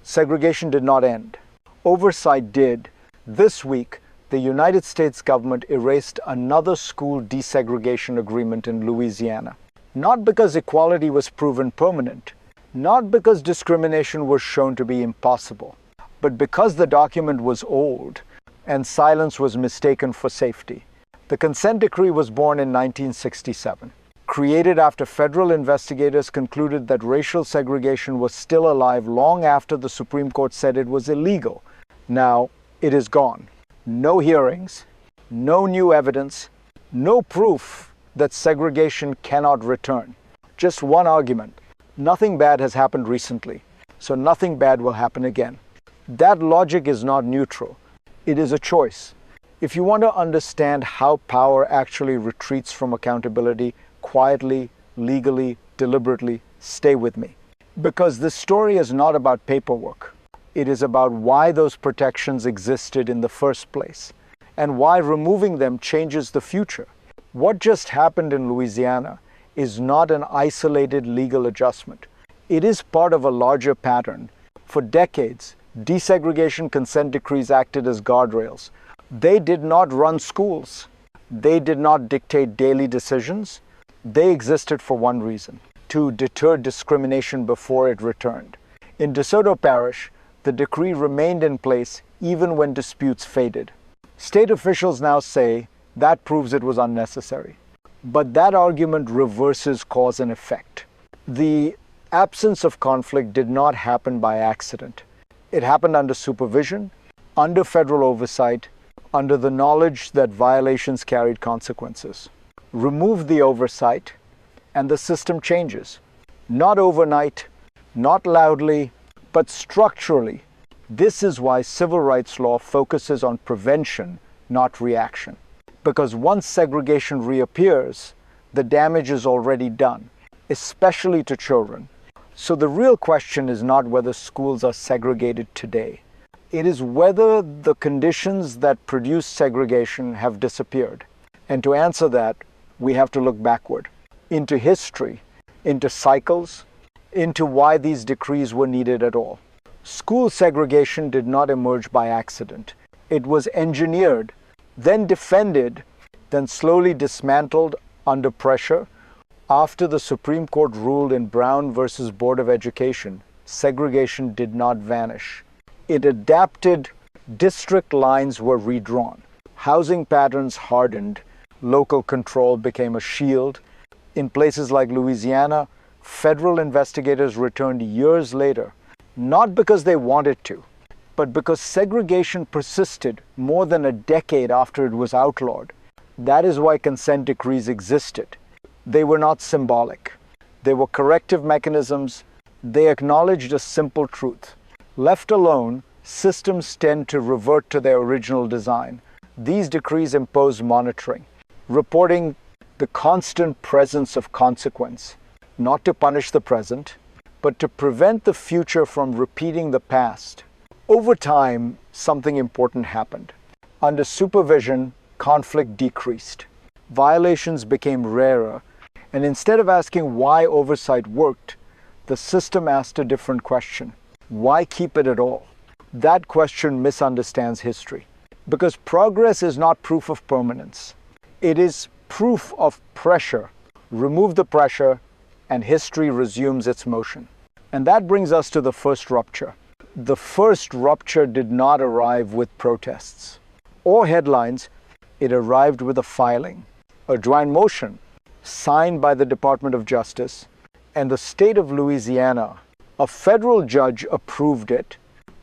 segregation did not end. Oversight did. This week, the United States government erased another school desegregation agreement in Louisiana. Not because equality was proven permanent, not because discrimination was shown to be impossible, but because the document was old and silence was mistaken for safety. The consent decree was born in 1967, created after federal investigators concluded that racial segregation was still alive long after the Supreme Court said it was illegal. Now, it is gone. No hearings, no new evidence, no proof that segregation cannot return. Just one argument. Nothing bad has happened recently, so nothing bad will happen again. That logic is not neutral. It is a choice. If you want to understand how power actually retreats from accountability, quietly, legally, deliberately, stay with me. Because this story is not about paperwork. It is about why those protections existed in the first place, and why removing them changes the future. What just happened in Louisiana is not an isolated legal adjustment. It is part of a larger pattern. For decades, desegregation consent decrees acted as guardrails. They did not run schools. They did not dictate daily decisions. They existed for one reason: to deter discrimination before it returned. In DeSoto Parish, the decree remained in place even when disputes faded. State officials now say that proves it was unnecessary. But that argument reverses cause and effect. The absence of conflict did not happen by accident. It happened under supervision, under federal oversight, under the knowledge that violations carried consequences. Remove the oversight, and the system changes. Not overnight, not loudly, but structurally. This is why civil rights law focuses on prevention, not reaction. Because once segregation reappears, the damage is already done, especially to children. So the real question is not whether schools are segregated today. It is whether the conditions that produce segregation have disappeared. And to answer that, we have to look backward, into history, into cycles, into why these decrees were needed at all. School segregation did not emerge by accident. It was engineered, then defended, then slowly dismantled under pressure. After the Supreme Court ruled in Brown versus Board of Education, segregation did not vanish. It adapted, district lines were redrawn, housing patterns hardened, local control became a shield. In places like Louisiana, federal investigators returned years later, not because they wanted to, but because segregation persisted more than a decade after it was outlawed. That is why consent decrees existed. They were not symbolic. They were corrective mechanisms. They acknowledged a simple truth. Left alone, systems tend to revert to their original design. These decrees impose monitoring, reporting the constant presence of consequence, not to punish the present, but to prevent the future from repeating the past. Over time, something important happened. Under supervision, conflict decreased. Violations became rarer, and instead of asking why oversight worked, the system asked a different question. Why keep it at all? That question misunderstands history, because progress is not proof of permanence. It is proof of pressure. Remove the pressure, and history resumes its motion. And that brings us to the first rupture. The first rupture did not arrive with protests or headlines. It arrived with a filing, a joint motion signed by the Department of Justice and the state of Louisiana. A federal judge approved it.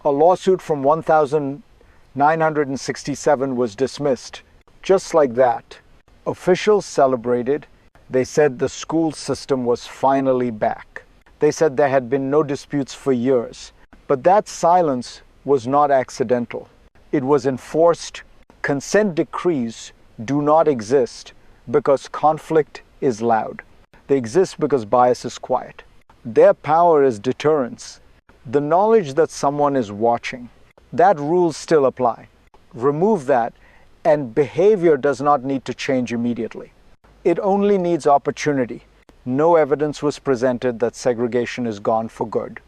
A lawsuit from 1967 was dismissed. Just like that. Officials celebrated. They said the school system was finally back. They said there had been no disputes for years. But that silence was not accidental. It was enforced. Consent decrees do not exist because conflict is loud. They exist because bias is quiet. Their power is deterrence. The knowledge that someone is watching. That rules still apply. Remove that, and behavior does not need to change immediately. It only needs opportunity. No evidence was presented that segregation is gone for good.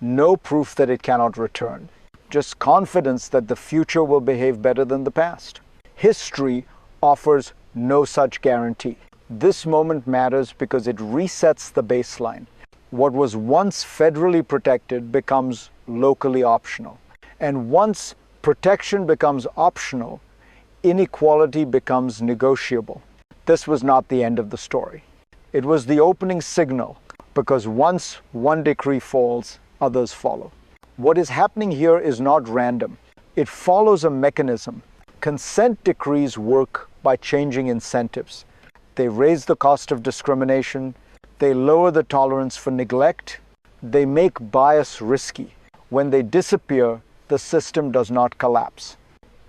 no proof that it cannot return, just confidence that the future will behave better than the past. History offers no such guarantee. This moment matters because it resets the baseline. What was once federally protected becomes locally optional. And once protection becomes optional, inequality becomes negotiable. This was not the end of the story. It was the opening signal, because once one decree falls, others follow. What is happening here is not random. It follows a mechanism. Consent decrees work by changing incentives. They raise the cost of discrimination. They lower the tolerance for neglect. They make bias risky. When they disappear, the system does not collapse.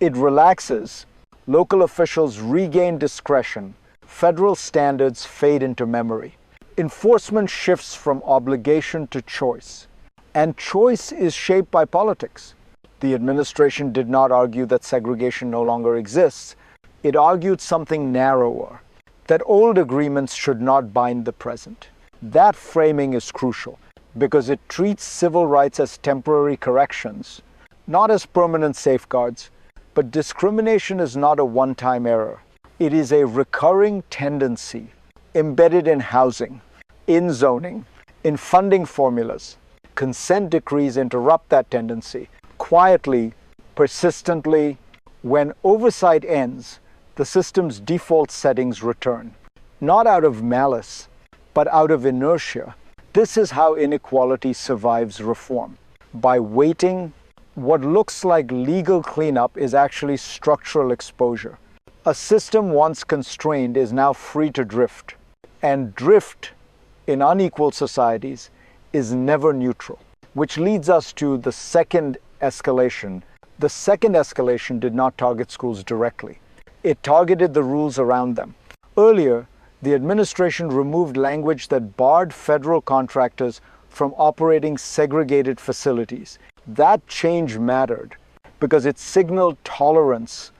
It relaxes. Local officials regain discretion. Federal standards fade into memory. Enforcement shifts from obligation to choice. And choice is shaped by politics. The administration did not argue that segregation no longer exists. It argued something narrower, that old agreements should not bind the present. That framing is crucial because it treats civil rights as temporary corrections, not as permanent safeguards. But discrimination is not a one-time error. It is a recurring tendency embedded in housing, in zoning, in funding formulas. Consent decrees interrupt that tendency quietly, persistently. When oversight ends, the system's default settings return, not out of malice, but out of inertia. This is how inequality survives reform. By waiting, what looks like legal cleanup is actually structural exposure. A system once constrained is now free to drift. And drift in unequal societies is never neutral, which leads us to the second escalation. The second escalation did not target schools directly. It targeted the rules around them. Earlier, the administration removed language that barred federal contractors from operating segregated facilities. That change mattered because it signaled tolerance.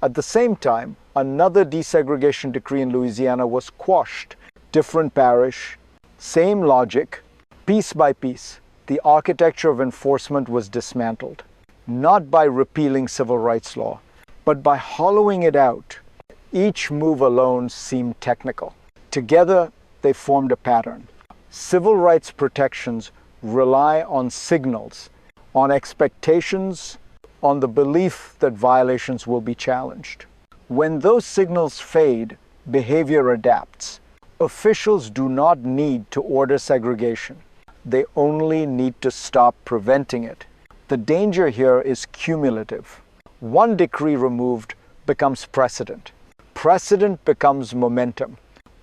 At the same time, another desegregation decree in Louisiana was quashed. Different parish, same logic, piece by piece. The architecture of enforcement was dismantled, not by repealing civil rights law, but by hollowing it out. Each move alone seemed technical. Together, they formed a pattern. Civil rights protections rely on signals, on expectations, on the belief that violations will be challenged. When those signals fade, behavior adapts. Officials do not need to order segregation. They only need to stop preventing it. The danger here is cumulative. One decree removed becomes precedent. Precedent becomes momentum.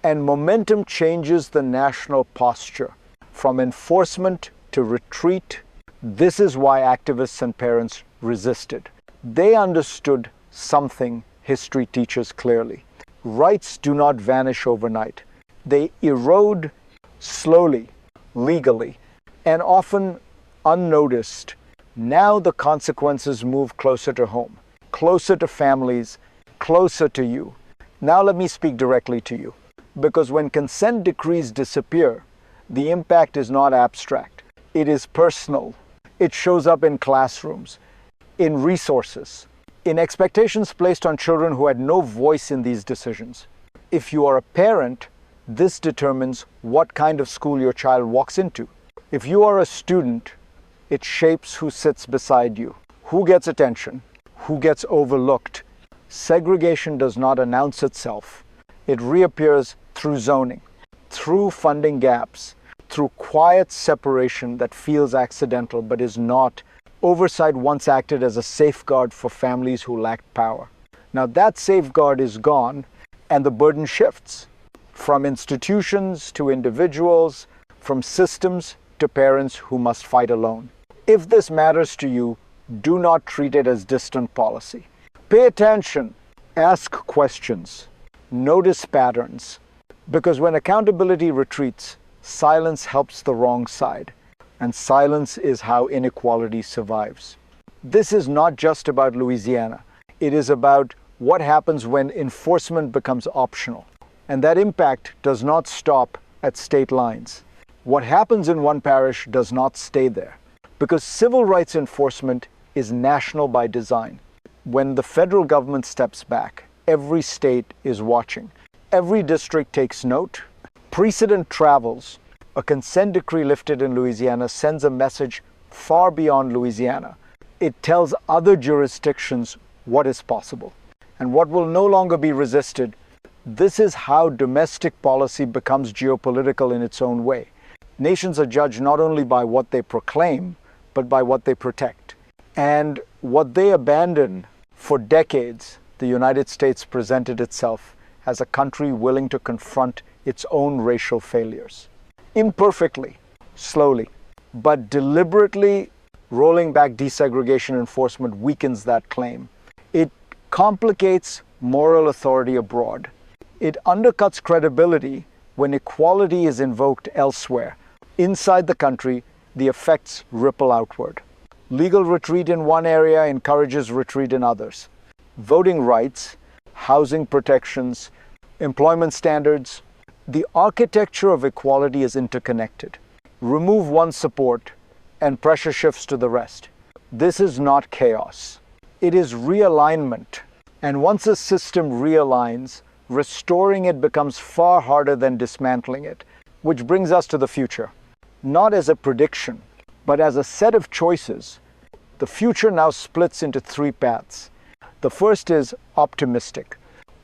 And momentum changes the national posture from enforcement to retreat. This is why activists and parents resisted. They understood something history teaches clearly. Rights do not vanish overnight. They erode slowly, legally, and often unnoticed. Now the consequences move closer to home, closer to families, closer to you. Now let me speak directly to you. Because when consent decrees disappear, the impact is not abstract. It is personal. It shows up in classrooms, in resources, in expectations placed on children who had no voice in these decisions. If you are a parent, this determines what kind of school your child walks into. If you are a student, it shapes who sits beside you, who gets attention, who gets overlooked. Segregation does not announce itself. It reappears through zoning, through funding gaps, through quiet separation that feels accidental but is not. Oversight once acted as a safeguard for families who lacked power. Now that safeguard is gone, and the burden shifts from institutions to individuals, from systems to parents who must fight alone. If this matters to you, do not treat it as distant policy. Pay attention, ask questions, notice patterns, because when accountability retreats, silence helps the wrong side, and silence is how inequality survives. This is not just about Louisiana. It is about what happens when enforcement becomes optional. And that impact does not stop at state lines. What happens in one parish does not stay there. because civil rights enforcement is national by design. When the federal government steps back, every state is watching. Every district takes note. Precedent travels. A consent decree lifted in Louisiana sends a message far beyond Louisiana. It tells other jurisdictions what is possible and what will no longer be resisted. This is how domestic policy becomes geopolitical in its own way. Nations are judged not only by what they proclaim, but by what they protect. And what they abandon. For decades, the United States presented itself as a country willing to confront its own racial failures. Imperfectly, slowly, but deliberately rolling back desegregation enforcement weakens that claim. It complicates moral authority abroad. It undercuts credibility when equality is invoked elsewhere. Inside the country, the effects ripple outward. Legal retreat in one area encourages retreat in others. Voting rights, housing protections, employment standards, the architecture of equality is interconnected. Remove one support and pressure shifts to the rest. This is not chaos. It is realignment. And once a system realigns, restoring it becomes far harder than dismantling it, which brings us to the future. Not as a prediction, but as a set of choices. The future now splits into three paths. The first is optimistic.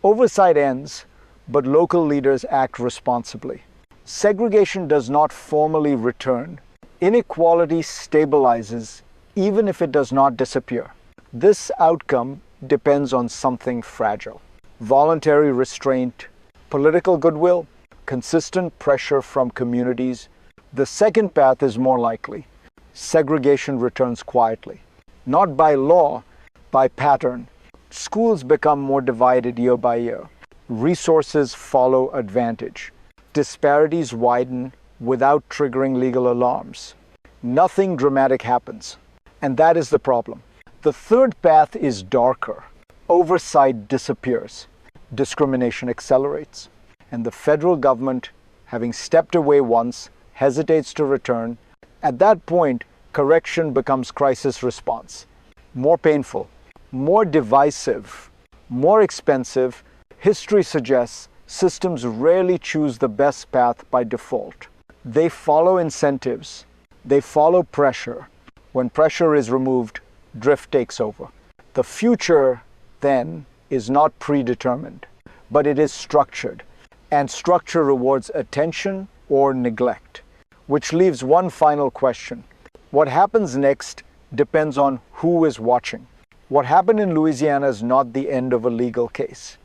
Oversight ends, but local leaders act responsibly. Segregation does not formally return. Inequality stabilizes, even if it does not disappear. This outcome depends on something fragile. Voluntary restraint, political goodwill, consistent pressure from communities. The second path is more likely. Segregation returns quietly. Not by law, by pattern. Schools become more divided year by year. Resources follow advantage. Disparities widen without triggering legal alarms. Nothing dramatic happens. And that is the problem. The third path is darker. Oversight disappears. Discrimination accelerates. And the federal government, having stepped away once, hesitates to return. At that point, correction becomes crisis response. More painful, more divisive, more expensive. History suggests systems rarely choose the best path by default. They follow incentives. They follow pressure. When pressure is removed, drift takes over. The future, then, is not predetermined, but it is structured. And structure rewards attention or neglect, which leaves one final question. What happens next depends on who is watching. What happened in Louisiana is not the end of a legal case.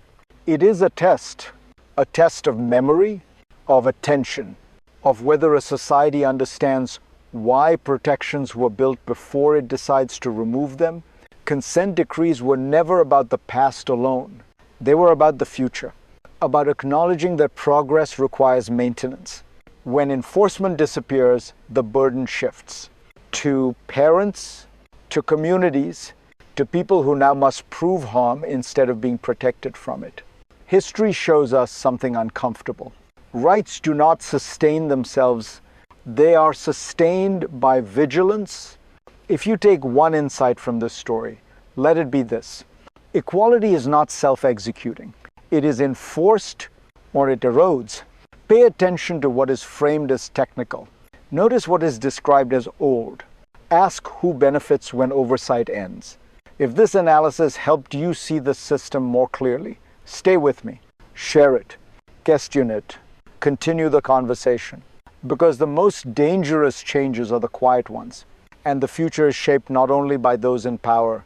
It is a test of memory, of attention, of whether a society understands why protections were built before it decides to remove them. Consent decrees were never about the past alone. They were about the future, about acknowledging that progress requires maintenance. When enforcement disappears, the burden shifts to parents, to communities, to people who now must prove harm instead of being protected from it. History shows us something uncomfortable. Rights do not sustain themselves. They are sustained by vigilance. If you take one insight from this story, let it be this. Equality is not self-executing. It is enforced or it erodes. Pay attention to what is framed as technical. Notice what is described as old. Ask who benefits when oversight ends. If this analysis helped you see the system more clearly, stay with me. Share it. Question it. Continue the conversation. Because the most dangerous changes are the quiet ones. And the future is shaped not only by those in power,